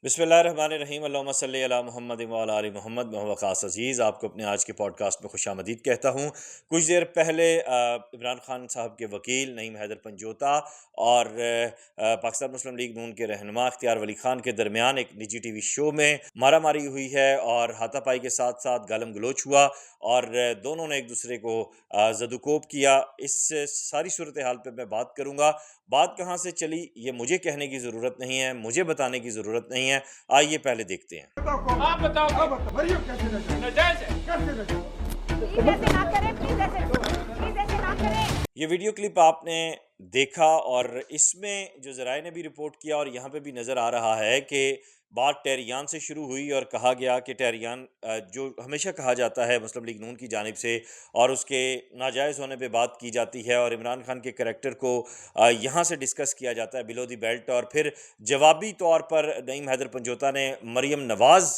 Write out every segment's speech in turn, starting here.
बिस्मिल्लाहिर्रहमानिर्रहीम अल्लाहुम्मा सल्ली अला मुहम्मद व अला आलि मोहम्मद। मैं वक़ास अज़ीज़ आपको अपने आज के पॉडकास्ट में खुशामदीद कहता हूँ। कुछ देर पहले इमरान खान साहब के वकील नईम हैदर पंजोता और पाकिस्तान मुस्लिम लीग नून के रहनुमा इख्तियार वली खान के दरमियान एक निजी टीवी शो में मारामारी हुई है और हाथापाई के साथ साथ गालम गलोच हुआ और दोनों ने एक दूसरे को ज़दुकोब किया। इस सारी सूरत हाल पर मैं बात करूँगा। बात कहाँ से चली ये मुझे कहने की ज़रूरत नहीं है, मुझे बताने की ज़रूरत नहीं है। आइए पहले देखते हैं। आप बताओ कब मरियम कैसे नाजायज है? कैसे नाजायज? प्लीज ऐसे ना करें, प्लीज ऐसे ना करें। ये वीडियो क्लिप आपने देखा और इसमें जो ज़राए ने भी रिपोर्ट किया और यहाँ पे भी नज़र आ रहा है कि बात टेहरियान से शुरू हुई और कहा गया कि टेहरियान जो हमेशा कहा जाता है मुस्लिम लीग नून की जानिब से और उसके नाजायज़ होने पे बात की जाती है और इमरान खान के करैक्टर को यहाँ से डिस्कस किया जाता है बिलो दी बेल्ट। और फिर जवाबी तौर पर नईम हैदर पंजोता ने मरियम नवाज़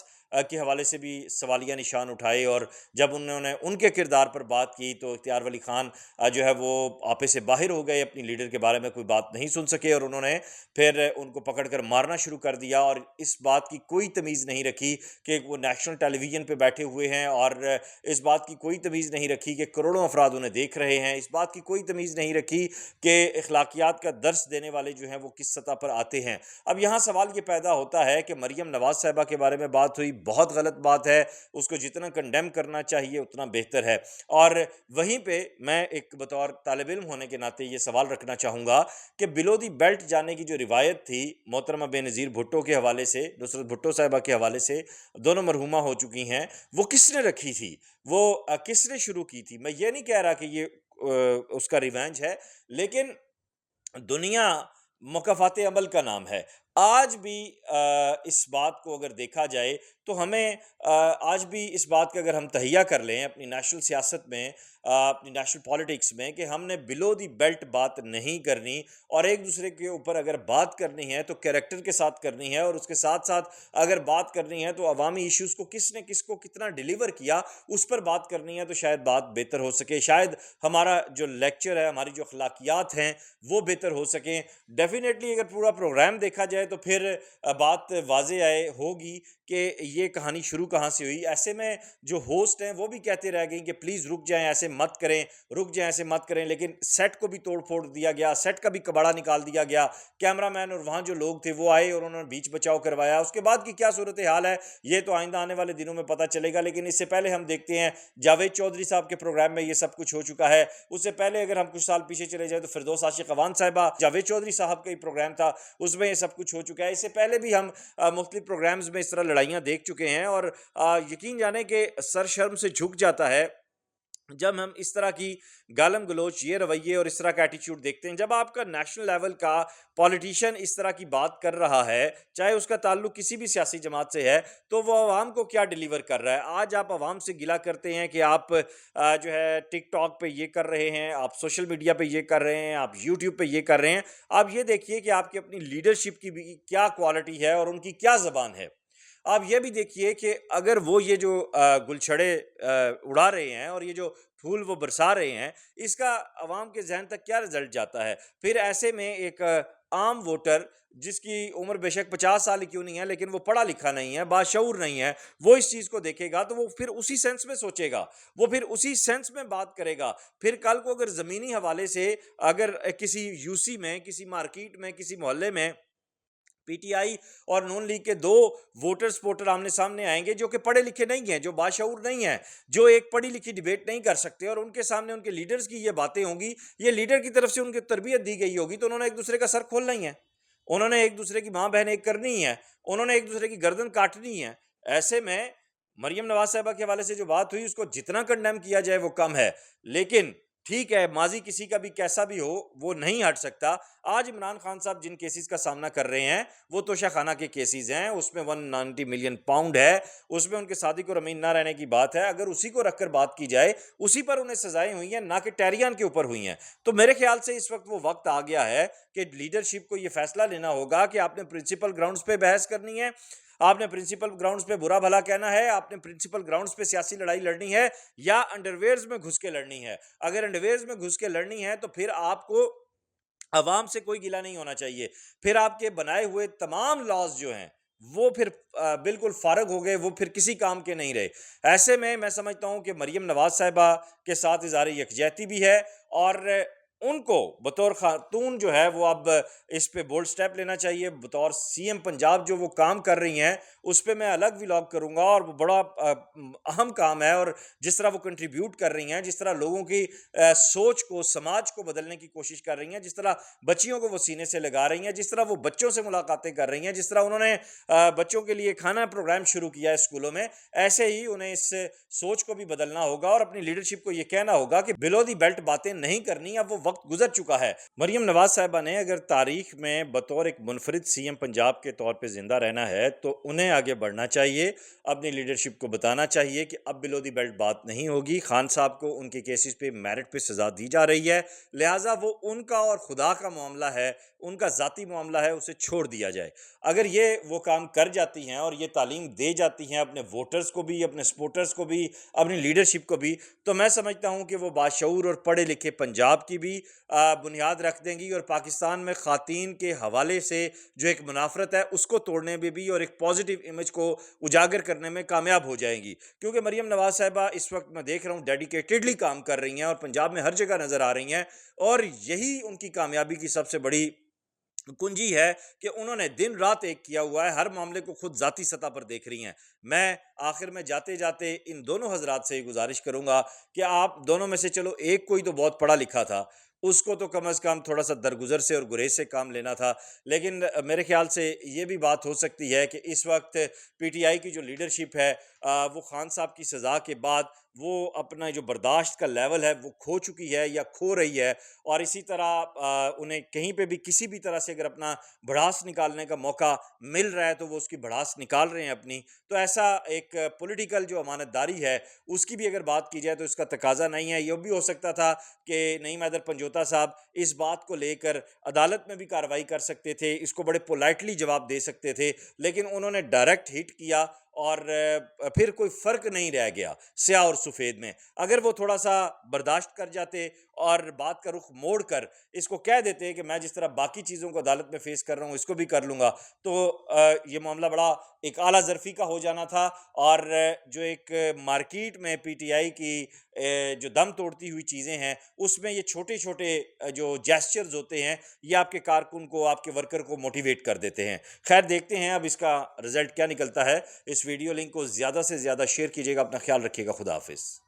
के हवाले से भी सवालिया निशान उठाए और जब उन्होंने उनके किरदार पर बात की तो इख्तियार वली खान जो है वो आपे से बाहर हो गए, अपनी लीडर के बारे में कोई बात नहीं सुन सके और उन्होंने फिर उनको पकड़कर मारना शुरू कर दिया और इस बात की कोई तमीज़ नहीं रखी कि वो नेशनल टेलीविज़न पे बैठे हुए हैं और इस बात की कोई तमीज़ नहीं रखी कि करोड़ों अफराद उन्हें देख रहे हैं। इस बात की कोई तमीज़ नहीं रखी कि अखलाकियात का दर्स देने वाले जो हैं वो किस सतह पर आते हैं। अब यहाँ सवाल ये पैदा होता है कि मरियम नवाज़ साहिबा के बारे में बात हुई, बहुत गलत बात है, उसको जितना कंडेम करना चाहिए उतना बेहतर है। और वहीं पे मैं एक बतौर तालिब इल्म होने के नाते ये सवाल रखना चाहूँगा कि बिलो दी बेल्ट जाने की जो रिवायत थी मोहतरमा बेनज़ीर भुट्टो के हवाले से, नुसरत भुट्टो साहिबा के हवाले से, दोनों मरहूमा हो चुकी हैं, वो किसने रखी थी? वो किसने शुरू की थी? मैं ये नहीं कह रहा कि ये उसका रिवेंज है, लेकिन दुनिया मुकाफ़ात अमल का नाम है। आज भी इस बात को अगर देखा जाए तो हमें आज भी इस बात का अगर हम तहिया कर लें अपनी नेशनल सियासत में, अपनी नेशनल पॉलिटिक्स में, कि हमने बिलो दी बेल्ट बात नहीं करनी और एक दूसरे के ऊपर अगर बात करनी है तो कैरेक्टर के साथ करनी है और उसके साथ साथ अगर बात करनी है तो अवामी इश्यूज़ को किसने किसको कितना डिलीवर किया उस पर बात करनी है तो शायद बात बेहतर हो सके। शायद हमारा जो लेक्चर है, हमारी जो अखलाकियात हैं वो बेहतर हो सकें। डेफिनेटली अगर पूरा प्रोग्राम देखा जाए तो फिर बात वाज़े आए होगी कि ये कहानी शुरू कहाँ से हुई। ऐसे में जो होस्ट हैं वो भी कहते रह गई कि प्लीज़ रुक जाएं, ऐसे मत करें, रुक जाएं, ऐसे मत करें, लेकिन सेट को भी तोड़ फोड़ दिया गया, सेट का भी कबाड़ा निकाल दिया गया। कैमरामैन और वहाँ जो लोग थे वो आए और उन्होंने बीच बचाव करवाया। उसके बाद की क्या सूरत हाल है ये तो आइंदा आने वाले दिनों में पता चलेगा, लेकिन इससे पहले हम देखते हैं जावेद चौधरी साहब के प्रोग्राम में ये सब कुछ हो चुका है। उससे पहले अगर हम कुछ साल पीछे चले जाए तो फिरदौस आशिक अवान साहिबा, जावेद चौधरी साहब का ही प्रोग्राम था, उसमें ये सब कुछ हो चुका है। इससे पहले भी हम मुख्तलिफ प्रोग्राम्स में इस तरह लड़ाइयाँ देख चुके हैं और यकीन जाने के सर शर्म से झुक जाता है जब हम इस तरह की गालम गलोच, ये रवैये और इस तरह का एटीट्यूड देखते हैं। जब आपका नेशनल लेवल का पॉलिटिशियन इस तरह की बात कर रहा है, चाहे उसका ताल्लुक किसी भी सियासी जमात से है, तो वो आवाम को क्या डिलीवर कर रहा है। आज आप आवाम से गिला करते हैं कि आप जो है टिकटॉक पे ये कर रहे हैं, आप सोशल मीडिया पे ये कर रहे हैं, आप यूट्यूब पे ये कर रहे हैं। आप ये देखिए कि आपकी अपनी लीडरशिप की भी क्या क्वालिटी है और उनकी क्या ज़बान है। आप ये भी देखिए कि अगर वो ये जो गुलछड़े उड़ा रहे हैं और ये जो फूल वो बरसा रहे हैं, इसका अवाम के ज़हन तक क्या रिज़ल्ट जाता है। फिर ऐसे में एक आम वोटर जिसकी उम्र बेशक 50 साल ही क्यों नहीं है, लेकिन वो पढ़ा लिखा नहीं है, बाशऊर नहीं है, वो इस चीज़ को देखेगा तो वो फिर उसी सेंस में सोचेगा, वो फिर उसी सेंस में बात करेगा। फिर कल को अगर ज़मीनी हवाले से अगर किसी यूसी में, किसी मार्केट में, किसी मोहल्ले में पीटीआई और नून लीग के दो वोटर आमने सामने आएंगे जो कि पढ़े लिखे नहीं हैं, जो बाशऊर नहीं है, जो एक पढ़ी लिखी डिबेट नहीं कर सकते और उनके सामने उनके लीडर्स की ये बातें होंगी, ये लीडर की तरफ से उनकी तरबियत दी गई होगी, तो उन्होंने एक दूसरे का सर खोलना ही है, उन्होंने एक दूसरे की माँ बहन एक करनी ही है, उन्होंने एक दूसरे की गर्दन काटनी है। ऐसे में मरियम नवाज साहिबा के हवाले से जो बात हुई उसको जितना कंडेम किया जाए वो कम है, लेकिन ठीक है, माजी किसी का भी कैसा भी हो वो नहीं हट सकता। आज इमरान खान साहब जिन केसेस का सामना कर रहे हैं वो तोशाखाना के केसेस हैं, उसमें 190 मिलियन पाउंड है, उसमें उनके सादिक और अमीन ना रहने की बात है। अगर उसी को रखकर बात की जाए, उसी पर उन्हें सजाएं हुई हैं, ना कि टेरियान के ऊपर हुई हैं। तो मेरे ख्याल से इस वक्त वो वक्त आ गया है कि लीडरशिप को ये फैसला लेना होगा कि आपने प्रिंसिपल ग्राउंड्स पे बहस करनी है, आपने प्रिंसिपल ग्राउंड्स पे बुरा भला कहना है, आपने प्रिंसिपल ग्राउंड्स पे सियासी लड़ाई लड़नी है या अंडरवेयर्स में घुस के लड़नी है। अगर अंडरवेयर्स में घुस के लड़नी है तो फिर आपको अवाम से कोई गिला नहीं होना चाहिए। फिर आपके बनाए हुए तमाम लॉज जो हैं वो फिर बिल्कुल फ़ारग हो गए, वो फिर किसी काम के नहीं रहे। ऐसे में मैं समझता हूँ कि मरियम नवाज़ साहिबा के साथ इज़हार यकजहती भी है और उनको बतौर ख़ातून जो है वो अब इस पे बोल्ड स्टेप लेना चाहिए। बतौर सीएम पंजाब जो वो काम कर रही हैं, उस पे मैं अलग व्लॉग करूँगा और वो बड़ा अहम काम है और जिस तरह वो कंट्रीब्यूट कर रही हैं, जिस तरह लोगों की सोच को, समाज को बदलने की कोशिश कर रही हैं, जिस तरह बच्चियों को वो सीने से लगा रही हैं, जिस तरह वो बच्चों से मुलाकातें कर रही हैं, जिस तरह उन्होंने बच्चों के लिए खाना प्रोग्राम शुरू किया है स्कूलों में, ऐसे ही उन्हें इस सोच को भी बदलना होगा और अपनी लीडरशिप को ये कहना होगा कि बिलो दी बेल्ट बातें नहीं करनी, अब वो वक्त गुजर चुका है। मरियम नवाज साहिबा ने अगर तारीख में बतौर एक मुनफरिद सीएम पंजाब के तौर पे जिंदा रहना है तो उन्हें आगे बढ़ना चाहिए, अपनी लीडरशिप को बताना चाहिए कि अब बिलो दी बेल्ट बात नहीं होगी। खान साहब को उनके केसेस पे मेरिट पे सजा दी जा रही है, लिहाजा वो उनका और खुदा का मामला है, उनका ज़ाती मामला है, उसे छोड़ दिया जाए। अगर ये वो काम कर जाती हैं और ये तालीम दे जाती हैं अपने वोटर्स को भी, अपने सपोर्टर्स को भी, अपनी लीडरशिप को भी, तो मैं समझता हूँ कि वो बाशऊर और पढ़े लिखे पंजाब की भी बुनियाद रख देंगी और पाकिस्तान में ख़वातीन के हवाले से जो एक मुनाफरत है उसको तोड़ने में भी और एक पॉजिटिव इमेज को उजागर करने में कामयाब हो जाएंगी। क्योंकि मरियम नवाज साहिबा इस वक्त मैं देख रहा हूँ डेडिकेटेडली काम कर रही हैं और पंजाब में हर जगह नज़र आ रही हैं और यही उनकी कामयाबी की सबसे बड़ी कुंजी है कि उन्होंने दिन रात एक किया हुआ है, हर मामले को खुद ज़ाती सतह पर देख रही हैं। मैं आखिर में जाते जाते इन दोनों हजरात से गुजारिश करूंगा कि आप दोनों में से चलो एक कोई तो बहुत पढ़ा लिखा था, उसको तो कम अज़ कम थोड़ा सा दरगुजर से और गुरेज से काम लेना था। लेकिन मेरे ख्याल से ये भी बात हो सकती है कि इस वक्त पीटीआई की जो लीडरशिप है वो खान साहब की सज़ा के बाद वो अपना जो बर्दाश्त का लेवल है वो खो चुकी है या खो रही है और इसी तरह उन्हें कहीं पे भी किसी भी तरह से अगर अपना भड़ास निकालने का मौका मिल रहा है तो वो उसकी भड़ास निकाल रहे हैं अपनी। तो ऐसा एक पॉलिटिकल जो अमानतदारी है उसकी भी अगर बात की जाए तो इसका तकाजा नहीं है। ये भी हो सकता था कि नईम हैदर पंजोता साहब इस बात को लेकर अदालत में भी कार्रवाई कर सकते थे, इसको बड़े पोलाइटली जवाब दे सकते थे, लेकिन उन्होंने डायरेक्ट हिट किया और फिर कोई फ़र्क नहीं रह गया स्याह और सफ़ेद में। अगर वो थोड़ा सा बर्दाश्त कर जाते और बात का रुख मोड़ कर इसको कह देते कि मैं जिस तरह बाकी चीज़ों को अदालत में फेस कर रहा हूँ इसको भी कर लूँगा, तो ये मामला बड़ा एक आला ज़रफ़ी का हो जाना था और जो एक मार्केट में पीटीआई की जो दम तोड़ती हुई चीज़ें हैं उसमें ये छोटे छोटे जो जेस्चर्स होते हैं ये आपके कारकुन को, आपके वर्कर को मोटिवेट कर देते हैं। खैर देखते हैं अब इसका रिज़ल्ट क्या निकलता है। इस वीडियो लिंक को ज़्यादा से ज़्यादा शेयर कीजिएगा। अपना ख्याल रखिएगा। खुदा हाफिज़।